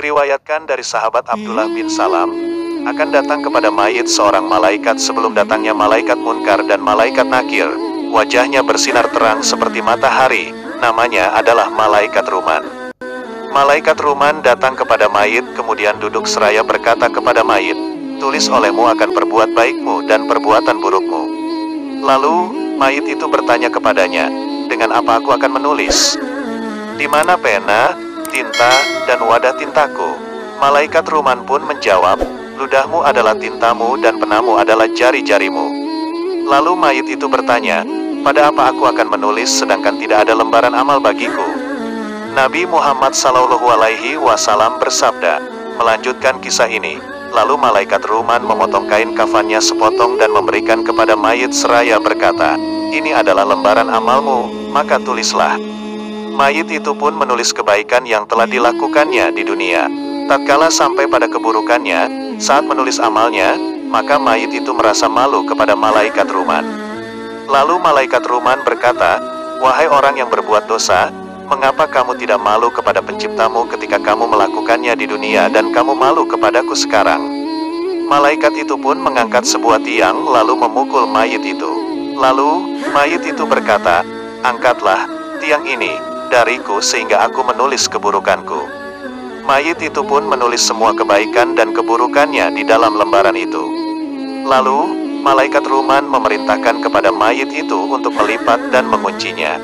Diriwayatkan dari sahabat Abdullah bin Salam, akan datang kepada mayit seorang malaikat sebelum datangnya malaikat Munkar dan malaikat Nakir. Wajahnya bersinar terang seperti matahari, namanya adalah malaikat Ruman. Malaikat Ruman datang kepada mayit kemudian duduk seraya berkata kepada mayit, tulis olehmu akan perbuat baikmu dan perbuatan burukmu. Lalu, mayit itu bertanya kepadanya, dengan apa aku akan menulis? Di mana pena, tinta, dan wadah tintaku? Malaikat Ruman pun menjawab, ludahmu adalah tintamu dan penamu adalah jari-jarimu. Lalu mayit itu bertanya, pada apa aku akan menulis sedangkan tidak ada lembaran amal bagiku? Nabi Muhammad SAW bersabda, melanjutkan kisah ini, lalu malaikat Ruman memotong kain kafannya sepotong dan memberikan kepada mayit seraya berkata, ini adalah lembaran amalmu, maka tulislah. Mayit itu pun menulis kebaikan yang telah dilakukannya di dunia. Tatkala sampai pada keburukannya, saat menulis amalnya, maka mayit itu merasa malu kepada malaikat Ruman. Lalu malaikat Ruman berkata, wahai orang yang berbuat dosa, mengapa kamu tidak malu kepada penciptamu ketika kamu melakukannya di dunia dan kamu malu kepadaku sekarang? Malaikat itu pun mengangkat sebuah tiang lalu memukul mayit itu. Lalu, mayit itu berkata, angkatlah tiang ini dariku sehingga aku menulis keburukanku. Mayit itu pun menulis semua kebaikan dan keburukannya di dalam lembaran itu. Lalu, malaikat Ruman memerintahkan kepada mayit itu untuk melipat dan menguncinya.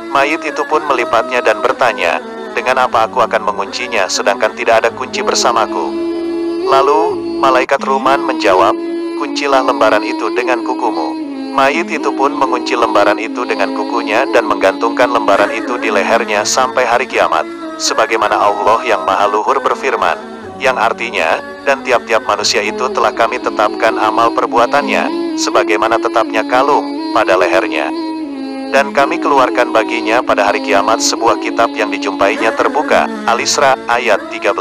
Mayit itu pun melipatnya dan bertanya, dengan apa aku akan menguncinya sedangkan tidak ada kunci bersamaku? Lalu, malaikat Ruman menjawab, kuncilah lembaran itu dengan kukumu. Mayit itu pun mengunci lembaran itu dengan kukunya dan menggantungkan lembaran itu di lehernya sampai hari kiamat. Sebagaimana Allah yang Maha Luhur berfirman, yang artinya, dan tiap-tiap manusia itu telah kami tetapkan amal perbuatannya, sebagaimana tetapnya kalung pada lehernya. Dan kami keluarkan baginya pada hari kiamat sebuah kitab yang dijumpainya terbuka. Al-Isra ayat 13.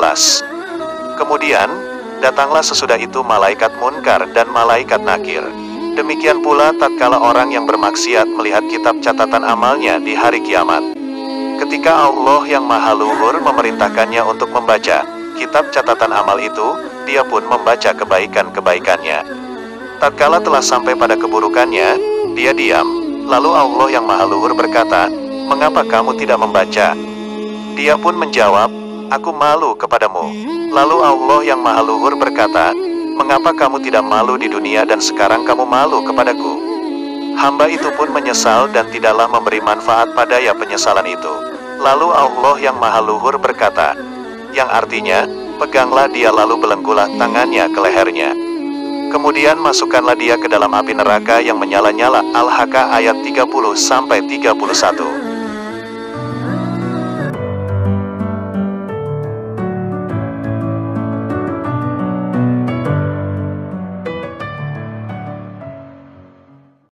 Kemudian, datanglah sesudah itu malaikat Munkar dan malaikat Nakir. Demikian pula tatkala orang yang bermaksiat melihat kitab catatan amalnya di hari kiamat. Ketika Allah yang Maha Luhur memerintahkannya untuk membaca kitab catatan amal itu, dia pun membaca kebaikan-kebaikannya. Tatkala telah sampai pada keburukannya, dia diam. Lalu Allah yang Maha Luhur berkata, mengapa kamu tidak membaca? Dia pun menjawab, aku malu kepadamu. Lalu Allah yang Maha Luhur berkata, mengapa kamu tidak malu di dunia dan sekarang kamu malu kepadaku? Hamba itu pun menyesal dan tidaklah memberi manfaat padanya penyesalan itu. Lalu Allah yang Maha Luhur berkata, yang artinya, peganglah dia lalu belenggulah tangannya ke lehernya. Kemudian masukkanlah dia ke dalam api neraka yang menyala-nyala. Al-Haqqa ayat 30-31.